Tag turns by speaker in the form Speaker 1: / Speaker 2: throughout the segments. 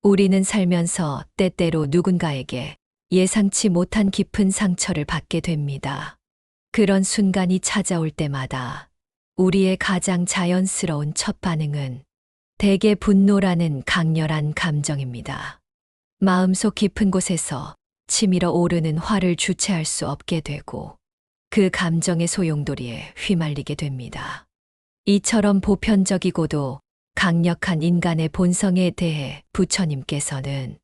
Speaker 1: 우리는 살면서 때때로 누군가에게 예상치 못한 깊은 상처를 받게 됩니다. 그런 순간이 찾아올 때마다 우리의 가장 자연스러운 첫 반응은 대개 분노라는 강렬한 감정입니다. 마음속 깊은 곳에서 치밀어 오르는 화를 주체할 수 없게 되고 그 감정의 소용돌이에 휘말리게 됩니다. 이처럼 보편적이고도 강력한 인간의 본성에 대해 부처님께서는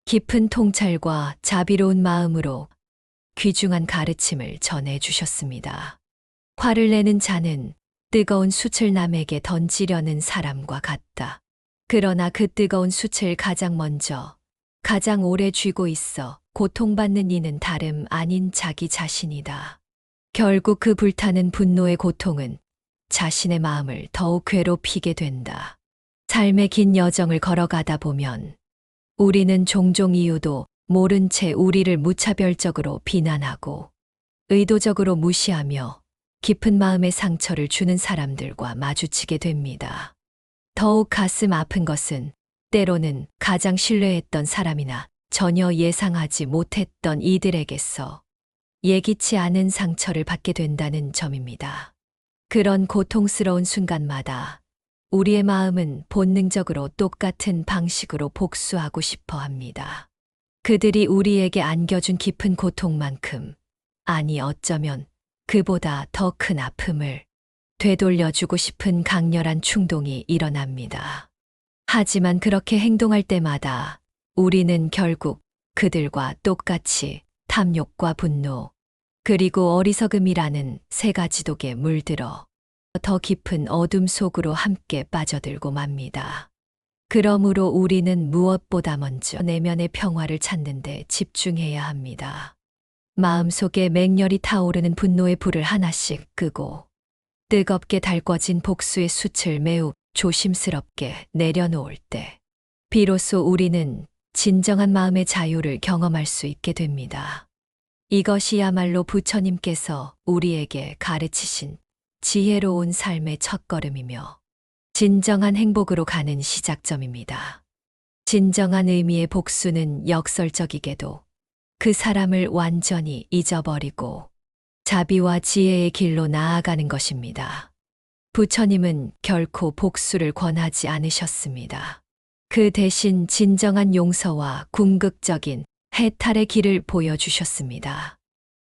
Speaker 1: 깊은 통찰과 자비로운 마음으로 귀중한 가르침을 전해 주셨습니다. 화를 내는 자는 뜨거운 숯을 남에게 던지려는 사람과 같다. 그러나 그 뜨거운 숯을 가장 먼저, 가장 오래 쥐고 있어 고통받는 이는 다름 아닌 자기 자신이다. 결국 그 불타는 분노의 고통은 자신의 마음을 더욱 괴롭히게 된다. 삶의 긴 여정을 걸어가다 보면 우리는 종종 이유도 모른 채 우리를 무차별적으로 비난하고 의도적으로 무시하며 깊은 마음의 상처를 주는 사람들과 마주치게 됩니다. 더욱 가슴 아픈 것은 때로는 가장 신뢰했던 사람이나 전혀 예상하지 못했던 이들에게서 예기치 않은 상처를 받게 된다는 점입니다. 그런 고통스러운 순간마다 우리의 마음은 본능적으로 똑같은 방식으로 복수하고 싶어 합니다. 그들이 우리에게 안겨준 깊은 고통만큼, 아니 어쩌면 그보다 더 큰 아픔을 되돌려주고 싶은 강렬한 충동이 일어납니다. 하지만 그렇게 행동할 때마다 우리는 결국 그들과 똑같이 탐욕과 분노, 그리고 어리석음이라는 세 가지 독에 물들어 더 깊은 어둠 속으로 함께 빠져들고 맙니다. 그러므로 우리는 무엇보다 먼저 내면의 평화를 찾는 데 집중해야 합니다. 마음속에 맹렬히 타오르는 분노의 불을 하나씩 끄고 뜨겁게 달궈진 복수의 숯을 매우 조심스럽게 내려놓을 때 비로소 우리는 진정한 마음의 자유를 경험할 수 있게 됩니다. 이것이야말로 부처님께서 우리에게 가르치신 지혜로운 삶의 첫걸음이며 진정한 행복으로 가는 시작점입니다. 진정한 의미의 복수는 역설적이게도 그 사람을 완전히 잊어버리고 자비와 지혜의 길로 나아가는 것입니다. 부처님은 결코 복수를 권하지 않으셨습니다. 그 대신 진정한 용서와 궁극적인 해탈의 길을 보여주셨습니다.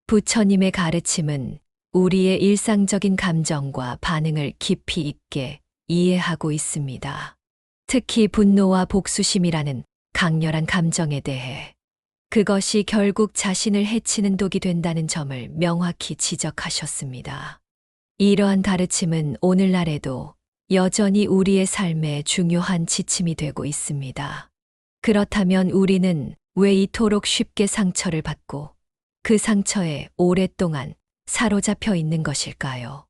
Speaker 1: 부처님의 가르침은 우리의 일상적인 감정과 반응을 깊이 있게 이해하고 있습니다. 특히 분노와 복수심이라는 강렬한 감정에 대해 그것이 결국 자신을 해치는 독이 된다는 점을 명확히 지적하셨습니다. 이러한 가르침은 오늘날에도 여전히 우리의 삶에 중요한 지침이 되고 있습니다. 그렇다면 우리는 왜 이토록 쉽게 상처를 받고 그 상처에 오랫동안 사로잡혀 있는 것일까요?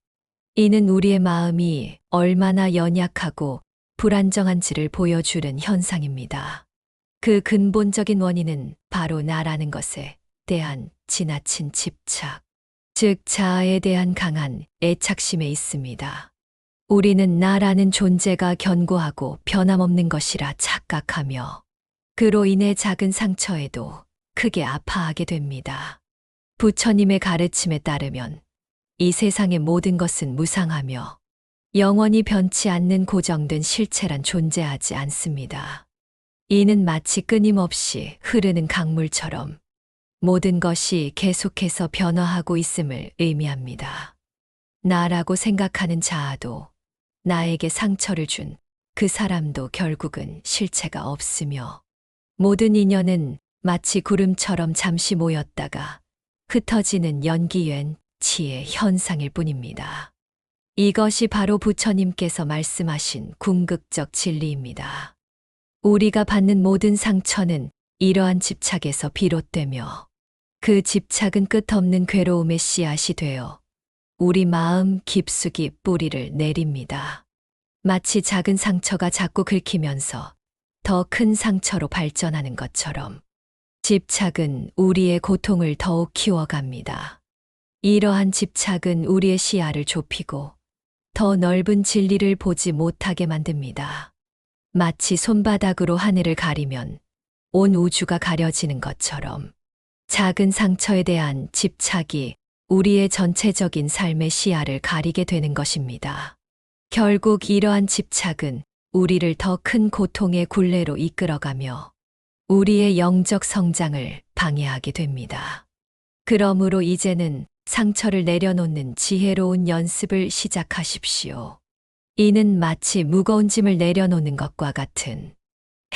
Speaker 1: 이는 우리의 마음이 얼마나 연약하고 불안정한지를 보여주는 현상입니다. 그 근본적인 원인은 바로 나라는 것에 대한 지나친 집착, 즉 자아에 대한 강한 애착심에 있습니다. 우리는 나라는 존재가 견고하고 변함없는 것이라 착각하며 그로 인해 작은 상처에도 크게 아파하게 됩니다. 부처님의 가르침에 따르면 이 세상의 모든 것은 무상하며 영원히 변치 않는 고정된 실체란 존재하지 않습니다. 이는 마치 끊임없이 흐르는 강물처럼 모든 것이 계속해서 변화하고 있음을 의미합니다. 나라고 생각하는 자아도 나에게 상처를 준 그 사람도 결국은 실체가 없으며 모든 인연은 마치 구름처럼 잠시 모였다가 흩어지는 연기된 치의 현상일 뿐입니다. 이것이 바로 부처님께서 말씀하신 궁극적 진리입니다. 우리가 받는 모든 상처는 이러한 집착에서 비롯되며 그 집착은 끝없는 괴로움의 씨앗이 되어 우리 마음 깊숙이 뿌리를 내립니다. 마치 작은 상처가 자꾸 긁히면서 더 큰 상처로 발전하는 것처럼 집착은 우리의 고통을 더욱 키워갑니다. 이러한 집착은 우리의 시야를 좁히고 더 넓은 진리를 보지 못하게 만듭니다. 마치 손바닥으로 하늘을 가리면 온 우주가 가려지는 것처럼 작은 상처에 대한 집착이 우리의 전체적인 삶의 시야를 가리게 되는 것입니다. 결국 이러한 집착은 우리를 더 큰 고통의 굴레로 이끌어가며 우리의 영적 성장을 방해하게 됩니다. 그러므로 이제는 상처를 내려놓는 지혜로운 연습을 시작하십시오. 이는 마치 무거운 짐을 내려놓는 것과 같은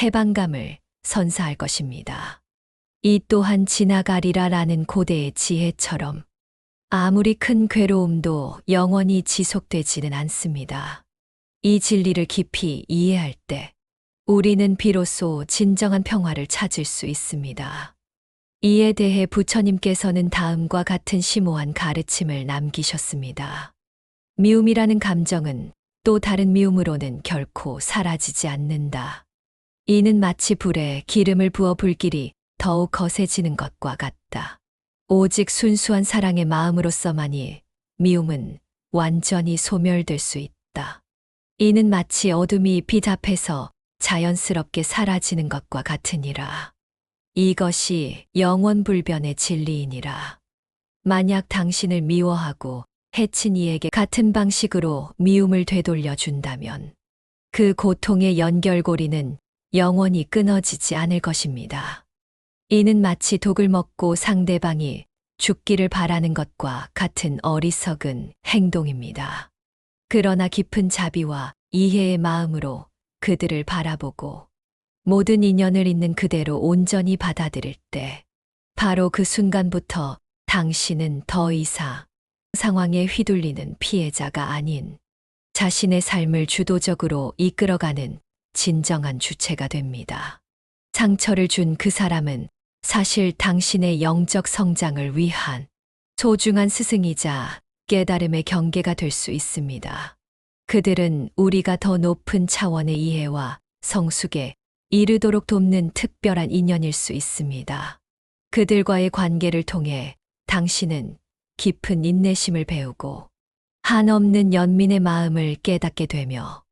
Speaker 1: 해방감을 선사할 것입니다. 이 또한 지나가리라라는 고대의 지혜처럼 아무리 큰 괴로움도 영원히 지속되지는 않습니다. 이 진리를 깊이 이해할 때 우리는 비로소 진정한 평화를 찾을 수 있습니다. 이에 대해 부처님께서는 다음과 같은 심오한 가르침을 남기셨습니다. 미움이라는 감정은 또 다른 미움으로는 결코 사라지지 않는다. 이는 마치 불에 기름을 부어 불길이 더욱 거세지는 것과 같다. 오직 순수한 사랑의 마음으로서만이 미움은 완전히 소멸될 수 있다. 이는 마치 어둠이 빛 앞에서 자연스럽게 사라지는 것과 같으니라. 이것이 영원불변의 진리이니라. 만약 당신을 미워하고 해친 이에게 같은 방식으로 미움을 되돌려 준다면 그 고통의 연결고리는 영원히 끊어지지 않을 것입니다. 이는 마치 독을 먹고 상대방이 죽기를 바라는 것과 같은 어리석은 행동입니다. 그러나 깊은 자비와 이해의 마음으로 그들을 바라보고 모든 인연을 있는 그대로 온전히 받아들일 때 바로 그 순간부터 당신은 더 이상 상황에 휘둘리는 피해자가 아닌 자신의 삶을 주도적으로 이끌어가는 진정한 주체가 됩니다. 상처를 준 그 사람은 사실 당신의 영적 성장을 위한 소중한 스승이자 깨달음의 경계가 될 수 있습니다. 그들은 우리가 더 높은 차원의 이해와 성숙에 이르도록 돕는 특별한 인연일 수 있습니다. 그들과의 관계를 통해 당신은 깊은 인내심을 배우고 한없는 연민의 마음을 깨닫게 되며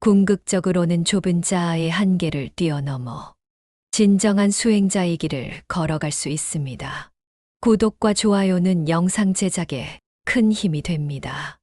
Speaker 1: 궁극적으로는 좁은 자아의 한계를 뛰어넘어 진정한 수행자의 길을 걸어갈 수 있습니다. 구독과 좋아요는 영상 제작에 큰 힘이 됩니다.